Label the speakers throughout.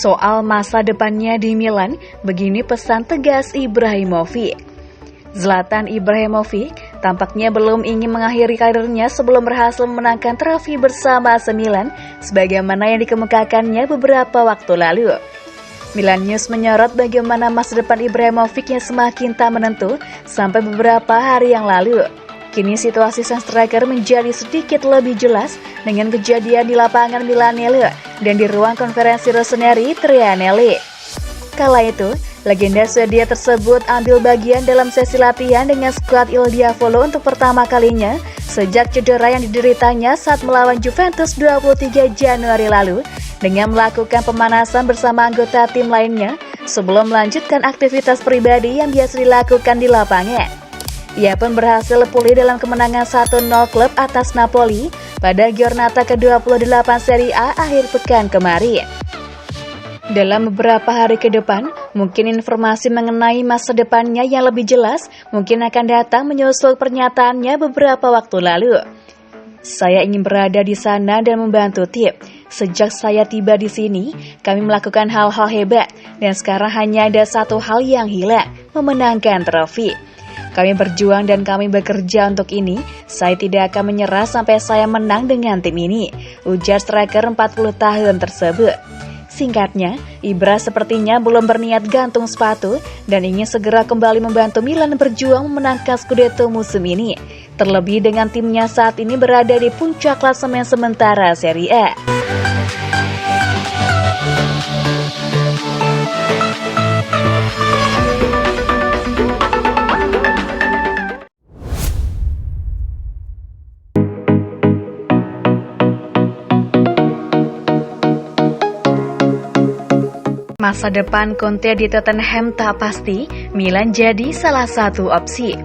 Speaker 1: Soal masa depannya di Milan, begini pesan tegas Ibrahimovic. Zlatan Ibrahimovic tampaknya belum ingin mengakhiri karirnya sebelum berhasil memenangkan trofi bersama AC Milan, sebagaimana yang dikemukakannya beberapa waktu lalu. Milan News menyorot bagaimana masa depan Ibrahimovic yang semakin tak menentu sampai beberapa hari yang lalu. Kini situasi sang striker menjadi sedikit lebih jelas dengan kejadian di lapangan Milanello dan di ruang konferensi Rossoneri Trianelli. Kala itu, legenda Swedia tersebut ambil bagian dalam sesi latihan dengan skuad Il Diavolo untuk pertama kalinya sejak cedera yang dideritanya saat melawan Juventus 23 Januari lalu dengan melakukan pemanasan bersama anggota tim lainnya sebelum melanjutkan aktivitas pribadi yang biasa dilakukan di lapangan. Ia pun berhasil pulih dalam kemenangan 1-0 klub atas Napoli pada Giornata ke-28 Serie A akhir pekan kemarin. Dalam beberapa hari ke depan, mungkin informasi mengenai masa depannya yang lebih jelas mungkin akan datang menyusul pernyataannya beberapa waktu lalu. Saya ingin berada di sana dan membantu tim. Sejak saya tiba di sini, kami melakukan hal-hal hebat dan sekarang hanya ada satu hal yang hilang, memenangkan trofi. Kami berjuang dan kami bekerja untuk ini. Saya tidak akan menyerah sampai saya menang dengan tim ini, ujar striker 40 tahun tersebut. Singkatnya, Ibra sepertinya belum berniat gantung sepatu dan ingin segera kembali membantu Milan berjuang memenangkan Scudetto musim ini. Terlebih dengan timnya saat ini berada di puncak klasemen sementara Serie A. Masa depan Conte di Tottenham tak pasti, Milan jadi salah satu opsi.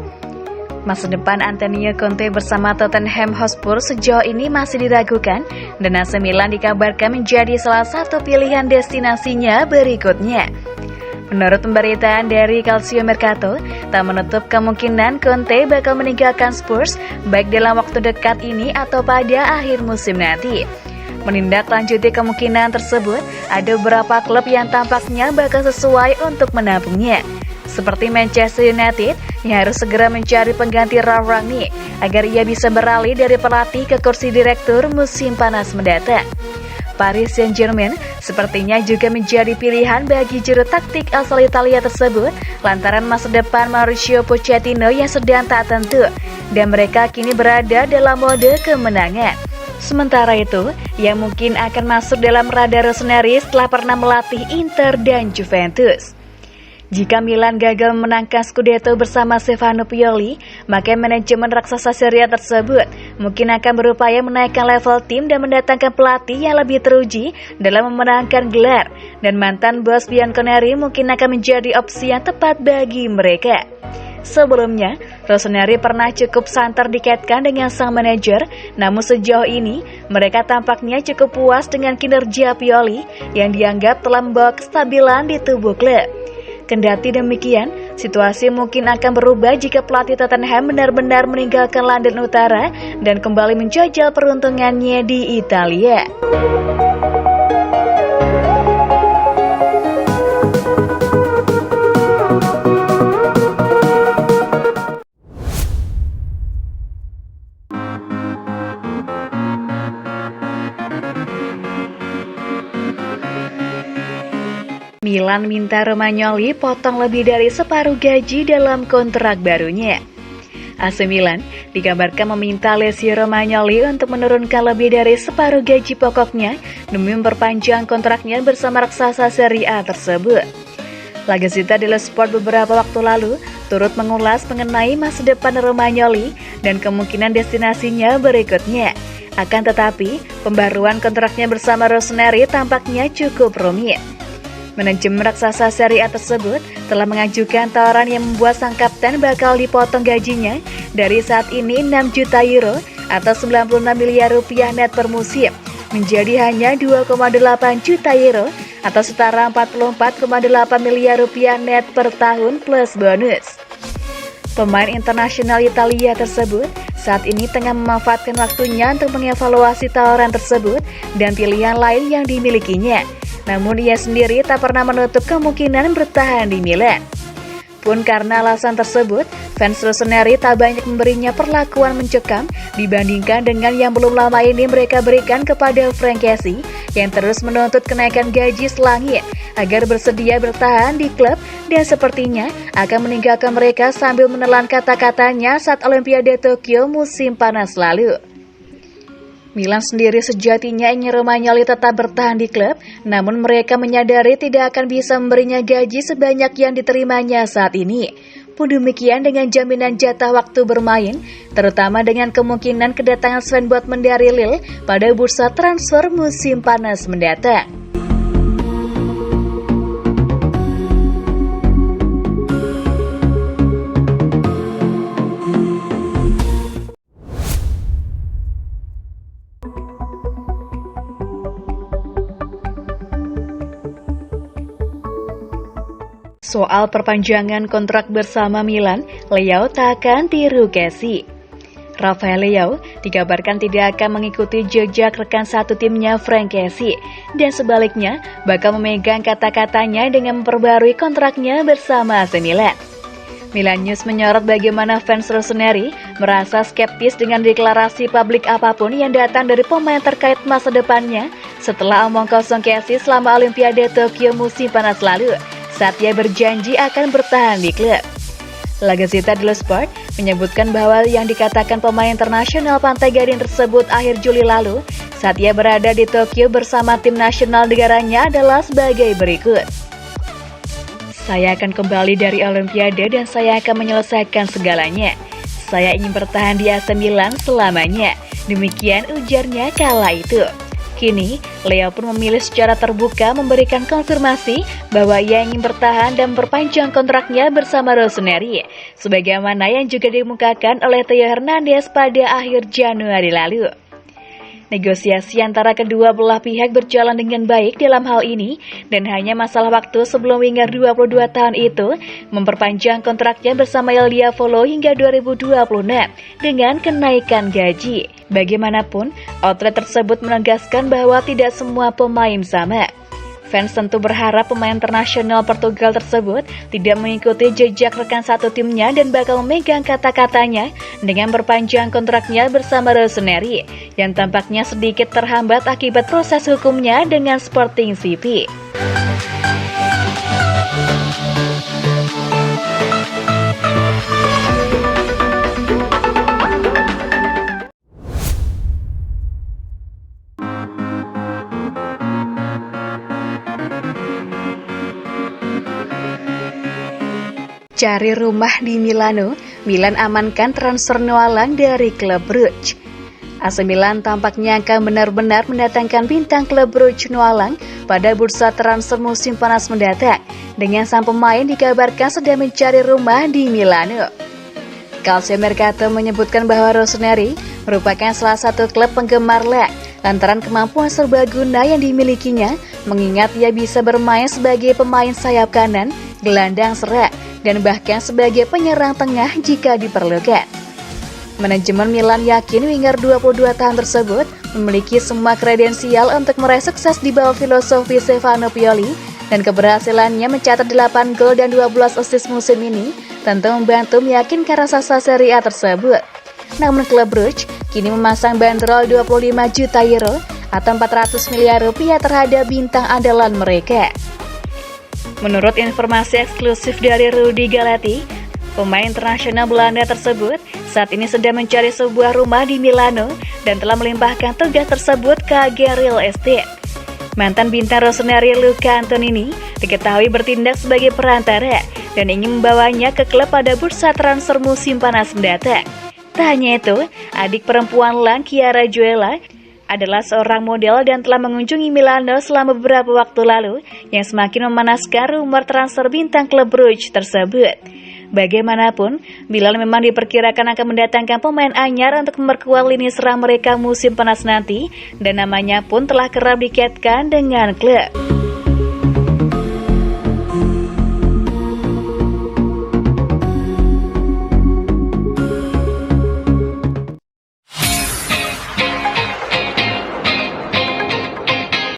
Speaker 1: Masa depan Antonio Conte bersama Tottenham Hotspur sejauh ini masih diragukan dan AC Milan dikabarkan menjadi salah satu pilihan destinasinya berikutnya. Menurut pemberitaan dari Calcio Mercato, tak menutup kemungkinan Conte bakal meninggalkan Spurs baik dalam waktu dekat ini atau pada akhir musim nanti. Menindaklanjuti kemungkinan tersebut, ada beberapa klub yang tampaknya bakal sesuai untuk menampungnya. Seperti Manchester United yang harus segera mencari pengganti Ralf Rangnick agar ia bisa beralih dari pelatih ke kursi direktur musim panas mendatang. Paris Saint-Germain sepertinya juga menjadi pilihan bagi juru taktik asal Italia tersebut lantaran masa depan Mauricio Pochettino yang sedang tak tentu dan mereka kini berada dalam mode kemenangan. Sementara itu, yang mungkin akan masuk dalam radar Rossoneri setelah pernah melatih Inter dan Juventus. Jika Milan gagal memenangkan Scudetto bersama Stefano Pioli, maka manajemen raksasa Serie A tersebut mungkin akan berupaya menaikkan level tim dan mendatangkan pelatih yang lebih teruji dalam memenangkan gelar, dan mantan bos Bianconeri mungkin akan menjadi opsi yang tepat bagi mereka. Sebelumnya, Rossoneri pernah cukup santer dikaitkan dengan sang manajer, namun sejauh ini mereka tampaknya cukup puas dengan kinerja Pioli yang dianggap telah membawa kestabilan di tubuh klub. Kendati demikian, situasi mungkin akan berubah jika pelatih Tottenham benar-benar meninggalkan London Utara dan kembali menjajal peruntungannya di Italia. Milan minta Romagnoli potong lebih dari separuh gaji dalam kontrak barunya. AC Milan dikabarkan meminta Alessio Romagnoli untuk menurunkan lebih dari separuh gaji pokoknya demi memperpanjang kontraknya bersama raksasa Serie A tersebut. La Gazzetta dello Sport beberapa waktu lalu turut mengulas mengenai masa depan Romagnoli dan kemungkinan destinasinya berikutnya. Akan tetapi, pembaruan kontraknya bersama Rossoneri tampaknya cukup rumit. Manajemen raksasa Serie A tersebut telah mengajukan tawaran yang membuat sang kapten bakal dipotong gajinya dari saat ini 6 juta euro atau 96 miliar rupiah net per musim menjadi hanya 2,8 juta euro atau setara 44,8 miliar rupiah net per tahun plus bonus. Pemain internasional Italia tersebut saat ini tengah memanfaatkan waktunya untuk mengevaluasi tawaran tersebut dan pilihan lain yang dimilikinya. namun ia sendiri tak pernah menutup kemungkinan bertahan di Milan. Pun karena alasan tersebut, fans Rossoneri tak banyak memberinya perlakuan mencekam dibandingkan dengan yang belum lama ini mereka berikan kepada Frank Kessie yang terus menuntut kenaikan gaji selangit agar bersedia bertahan di klub dan sepertinya akan meninggalkan mereka sambil menelan kata-katanya saat Olimpiade Tokyo musim panas lalu. Milan sendiri sejatinya ingin Romagnoli tetap bertahan di klub, namun mereka menyadari tidak akan bisa memberinya gaji sebanyak yang diterimanya saat ini. Pun demikian dengan jaminan jatah waktu bermain, terutama dengan kemungkinan kedatangan Sven Botman dari Lille pada bursa transfer musim panas mendatang. Soal perpanjangan kontrak bersama Milan, Leao tak akan tiru Kessie. Rafael Leao dikabarkan tidak akan mengikuti jejak rekan satu timnya Frank Kessie dan sebaliknya bakal memegang kata-katanya dengan memperbarui kontraknya bersama AC Milan. Milan News menyorot bagaimana fans Rossoneri merasa skeptis dengan deklarasi publik apapun yang datang dari pemain terkait masa depannya setelah omong kosong Kessie selama Olimpiade Tokyo musim panas lalu saat ia berjanji akan bertahan di klub. La Gazzetta dello Sport menyebutkan bahwa yang dikatakan pemain internasional Pantai Gading tersebut akhir Juli lalu saat ia berada di Tokyo bersama tim nasional negaranya adalah sebagai berikut. Saya akan kembali dari Olimpiade dan saya akan menyelesaikan segalanya. Saya ingin bertahan di AC Milan selamanya. Demikian ujarnya kala itu. Kini, Leo pun memilih secara terbuka memberikan konfirmasi bahwa ia ingin bertahan dan memperpanjang kontraknya bersama Rossoneri, sebagaimana yang juga dimukakan oleh Theo Hernandez pada akhir Januari lalu. Negosiasi antara kedua belah pihak berjalan dengan baik dalam hal ini dan hanya masalah waktu sebelum winger 22 tahun itu memperpanjang kontraknya bersama El Diavolo hingga 2026 dengan kenaikan gaji. Bagaimanapun, outlet tersebut menegaskan bahwa tidak semua pemain sama. Fans tentu berharap pemain internasional Portugal tersebut tidak mengikuti jejak rekan satu timnya dan bakal memegang kata-katanya dengan berpanjang kontraknya bersama Rossoneri yang tampaknya sedikit terhambat akibat proses hukumnya dengan Sporting CP. Cari rumah di Milano, Milan amankan transfer Noalang dari klub Bruges. AC Milan tampaknya akan benar-benar mendatangkan bintang klub Bruges Noalang pada bursa transfer musim panas mendatang, dengan sang pemain dikabarkan sedang mencari rumah di Milano. Calciomercato menyebutkan bahwa Rossoneri merupakan salah satu klub penggemar lantaran kemampuan serbaguna yang dimilikinya, mengingat ia bisa bermain sebagai pemain sayap kanan, gelandang serang, dan bahkan sebagai penyerang tengah jika diperlukan. Manajemen Milan yakin winger 22 tahun tersebut memiliki semua kredensial untuk meraih sukses di bawah filosofi Stefano Pioli, dan keberhasilannya mencatat 8 gol dan 12 assist musim ini tentu membantu meyakinkan raksasa Serie A tersebut. Namun klub Bruges kini memasang bandrol 25 juta euro atau 400 miliar rupiah terhadap bintang andalan mereka. Menurut informasi eksklusif dari Rudy Galati, pemain internasional Belanda tersebut saat ini sedang mencari sebuah rumah di Milano dan telah melimpahkan tugas tersebut ke agen real estate. Mantan bintang Rossoneri Luca Antonini diketahui bertindak sebagai perantara dan ingin membawanya ke klub pada bursa transfer musim panas mendatang. Tak hanya itu, adik perempuan Lang, Chiara Joella, adalah seorang model dan telah mengunjungi Milano selama beberapa waktu lalu yang semakin memanaskan rumor transfer bintang klub Bruges tersebut. Bagaimanapun, Milan memang diperkirakan akan mendatangkan pemain anyar untuk memperkuat lini serang mereka musim panas nanti dan namanya pun telah kerap dikaitkan dengan klub.